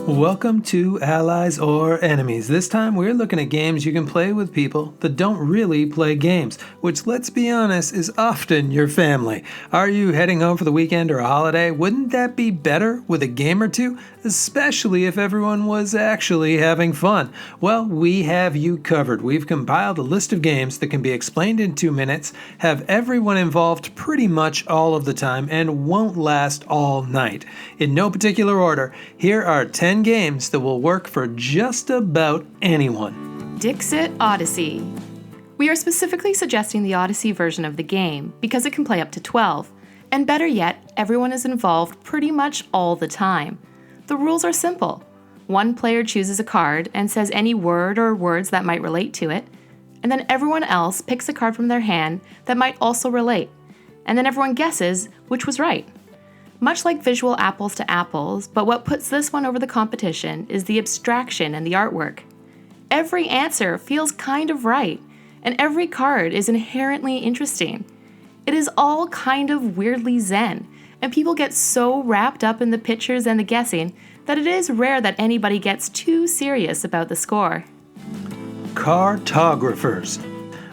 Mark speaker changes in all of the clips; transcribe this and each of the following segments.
Speaker 1: Welcome to Allies or Enemies. This time we're looking at games you can play with people that don't really play games, which, let's be honest, is often your family. Are you heading home for the weekend or a holiday? Wouldn't that be better with a game or two? Especially if everyone was actually having fun. Well, we have you covered. We've compiled a list of games that can be explained in 2 minutes, have everyone involved pretty much all of the time, and won't last all night. In no particular order, here are 10 games that will work for just about anyone.
Speaker 2: Dixit Odyssey. We are specifically suggesting the Odyssey version of the game because it can play up to 12. And better yet, everyone is involved pretty much all the time. The rules are simple. One player chooses a card and says any word or words that might relate to it, and then everyone else picks a card from their hand that might also relate, and then everyone guesses which was right. Much like visual apples to apples, but what puts this one over the competition is the abstraction and the artwork. Every answer feels kind of right, and every card is inherently interesting. It is all kind of weirdly zen, and people get so wrapped up in the pictures and the guessing that it is rare that anybody gets too serious about the score.
Speaker 1: Cartographers.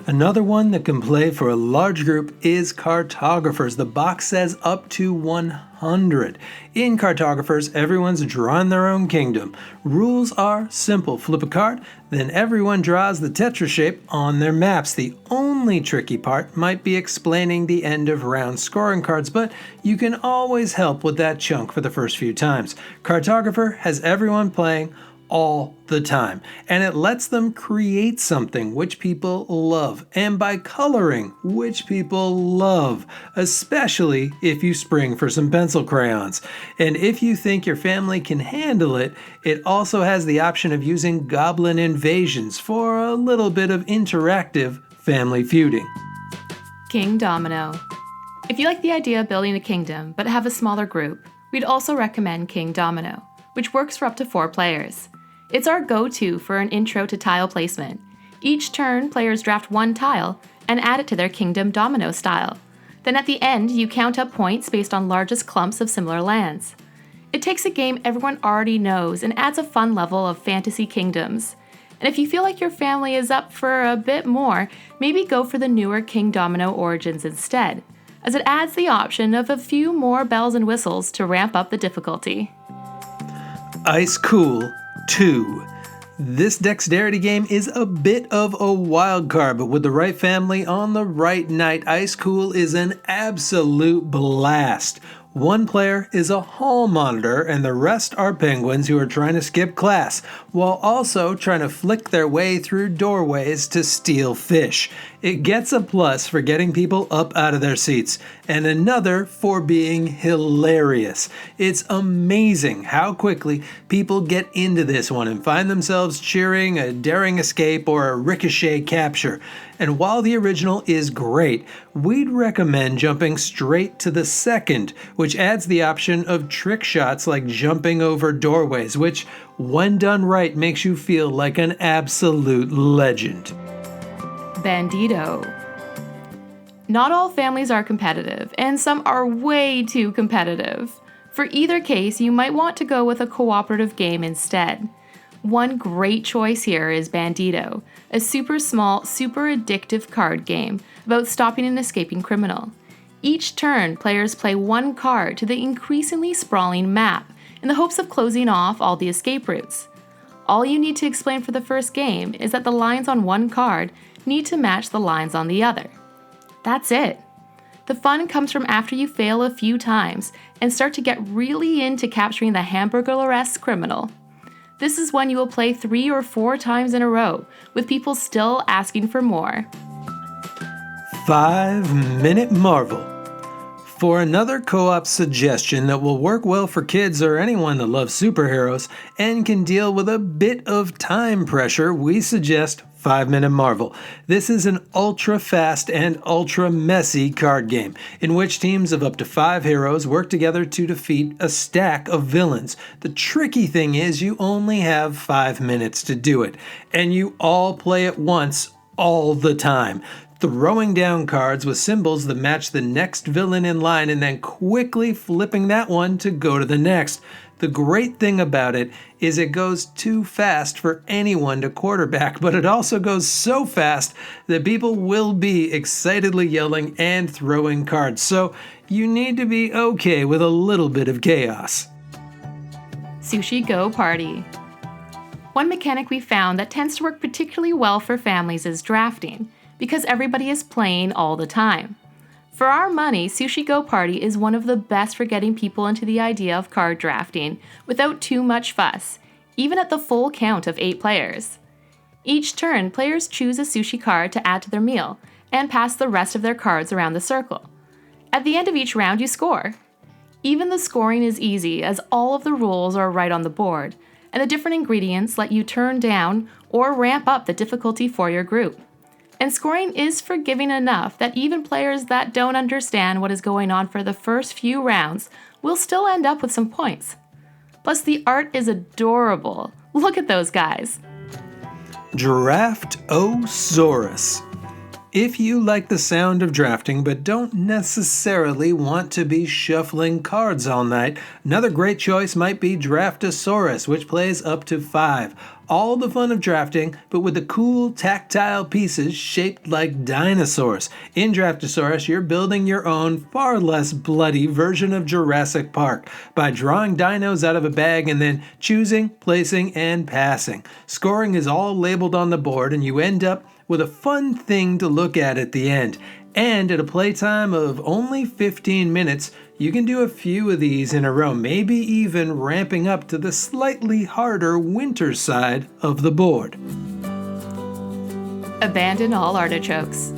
Speaker 1: Another one that can play for a large group is Cartographers. The box says up to 100. In Cartographers, everyone's drawing their own kingdom. Rules are simple. Flip a card, then everyone draws the tetra shape on their maps. The only tricky part might be explaining the end of round scoring cards, but you can always help with that chunk for the first few times. Cartographer has everyone playing all the time, and it lets them create something which people love, and by coloring, which people love, especially if you spring for some pencil crayons. And if you think your family can handle it, it also has the option of using goblin invasions for a little bit of interactive family feuding.
Speaker 2: Kingdomino. If you like the idea of building a kingdom but have a smaller group, we'd also recommend Kingdomino, which works for up to 4 players. It's our go-to for an intro to tile placement. Each turn, players draft 1 tile and add it to their Kingdom Domino style. Then at the end, you count up points based on largest clumps of similar lands. It takes a game everyone already knows and adds a fun level of fantasy kingdoms. And if you feel like your family is up for a bit more, maybe go for the newer Kingdomino Origins instead, as it adds the option of a few more bells and whistles to ramp up the difficulty.
Speaker 1: Ice Cool 2. This dexterity game is a bit of a wild card, but with the right family on the right night, Ice Cool is an absolute blast. One player is a hall monitor and the rest are penguins who are trying to skip class, while also trying to flick their way through doorways to steal fish. It gets a plus for getting people up out of their seats, and another for being hilarious. It's amazing how quickly people get into this one and find themselves cheering a daring escape or a ricochet capture. And while the original is great, we'd recommend jumping straight to the second, which adds the option of trick shots like jumping over doorways, which, when done right, makes you feel like an absolute legend.
Speaker 2: Bandido. Not all families are competitive, and some are way too competitive. For either case, you might want to go with a cooperative game instead. One great choice here is Bandido, a super small, super addictive card game about stopping an escaping criminal. Each turn, players play 1 card to the increasingly sprawling map in the hopes of closing off all the escape routes. All you need to explain for the first game is that the lines on 1 card need to match the lines on the other. That's it. The fun comes from after you fail a few times and start to get really into capturing the hamburger-esque criminal. This is when you will play 3 or 4 times in a row, with people still asking for more.
Speaker 1: 5-Minute Marvel. For another co-op suggestion that will work well for kids or anyone that loves superheroes and can deal with a bit of time pressure, we suggest 5-Minute Marvel. This is an ultra-fast and ultra-messy card game in which teams of up to 5 heroes work together to defeat a stack of villains. The tricky thing is you only have 5 minutes to do it, and you all play at once all the time, throwing down cards with symbols that match the next villain in line and then quickly flipping that one to go to the next. The great thing about it is it goes too fast for anyone to quarterback, but it also goes so fast that people will be excitedly yelling and throwing cards, so you need to be okay with a little bit of chaos.
Speaker 2: Sushi Go Party. One mechanic we found that tends to work particularly well for families is drafting, because everybody is playing all the time. For our money, Sushi Go Party is one of the best for getting people into the idea of card drafting without too much fuss, even at the full count of 8 players. Each turn, players choose a sushi card to add to their meal, and pass the rest of their cards around the circle. At the end of each round, you score. Even the scoring is easy, as all of the rules are right on the board, and the different ingredients let you turn down or ramp up the difficulty for your group. And scoring is forgiving enough that even players that don't understand what is going on for the first few rounds will still end up with some points. Plus, the art is adorable. Look at those guys.
Speaker 1: Draftosaurus. If you like the sound of drafting but don't necessarily want to be shuffling cards all night, another great choice might be Draftosaurus, which plays up to 5. All the fun of drafting, but with the cool tactile pieces shaped like dinosaurs. In Draftosaurus, you're building your own, far less bloody version of Jurassic Park by drawing dinos out of a bag and then choosing, placing, and passing. Scoring is all labeled on the board, and you end up with a fun thing to look at the end. And at a playtime of only 15 minutes, you can do a few of these in a row, maybe even ramping up to the slightly harder winter side of the board.
Speaker 2: Abandon all artichokes.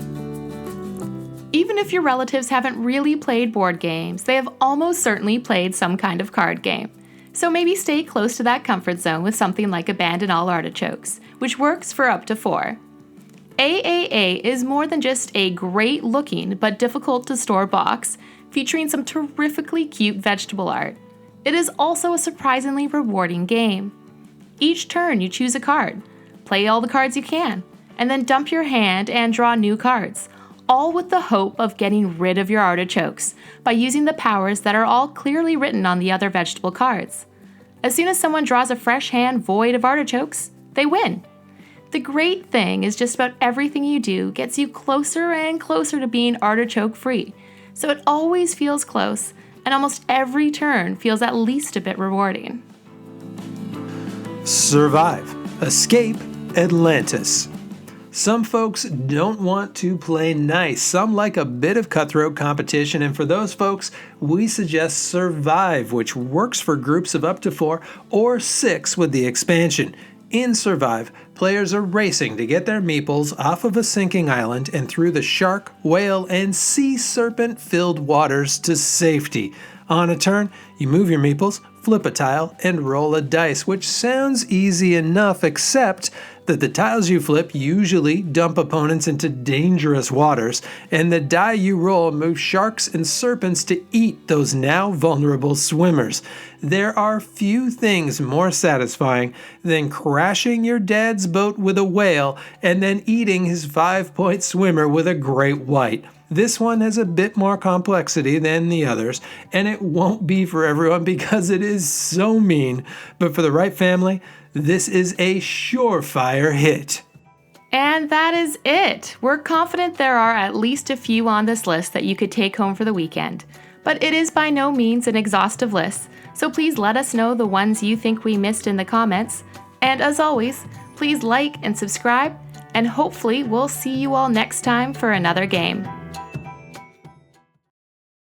Speaker 2: Even if your relatives haven't really played board games, they have almost certainly played some kind of card game. So maybe stay close to that comfort zone with something like Abandon all artichokes, which works for up to 4. AAA is more than just a great looking but difficult to store box featuring some terrifically cute vegetable art. It is also a surprisingly rewarding game. Each turn you choose a card, play all the cards you can, and then dump your hand and draw new cards, all with the hope of getting rid of your artichokes by using the powers that are all clearly written on the other vegetable cards. As soon as someone draws a fresh hand void of artichokes, they win. The great thing is just about everything you do gets you closer and closer to being artichoke free, so it always feels close, and almost every turn feels at least a bit rewarding.
Speaker 1: Survive. Escape Atlantis. Some folks don't want to play nice. Some like a bit of cutthroat competition, and for those folks, we suggest Survive, which works for groups of up to 4 or 6 with the expansion. In Survive, players are racing to get their meeples off of a sinking island and through the shark, whale, and sea serpent-filled waters to safety. On a turn, you move your meeples, flip a tile, and roll a dice, which sounds easy enough, except that the tiles you flip usually dump opponents into dangerous waters, and the die you roll move sharks and serpents to eat those now vulnerable swimmers. There are few things more satisfying than crashing your dad's boat with a whale and then eating his 5-point swimmer with a great white. This one has a bit more complexity than the others, and it won't be for everyone because it is so mean, but for the right family, this is a surefire hit.
Speaker 2: And that is it. We're confident there are at least a few on this list that you could take home for the weekend. But it is by no means an exhaustive list, so please let us know the ones you think we missed in the comments. And as always, please like and subscribe, and hopefully we'll see you all next time for another game.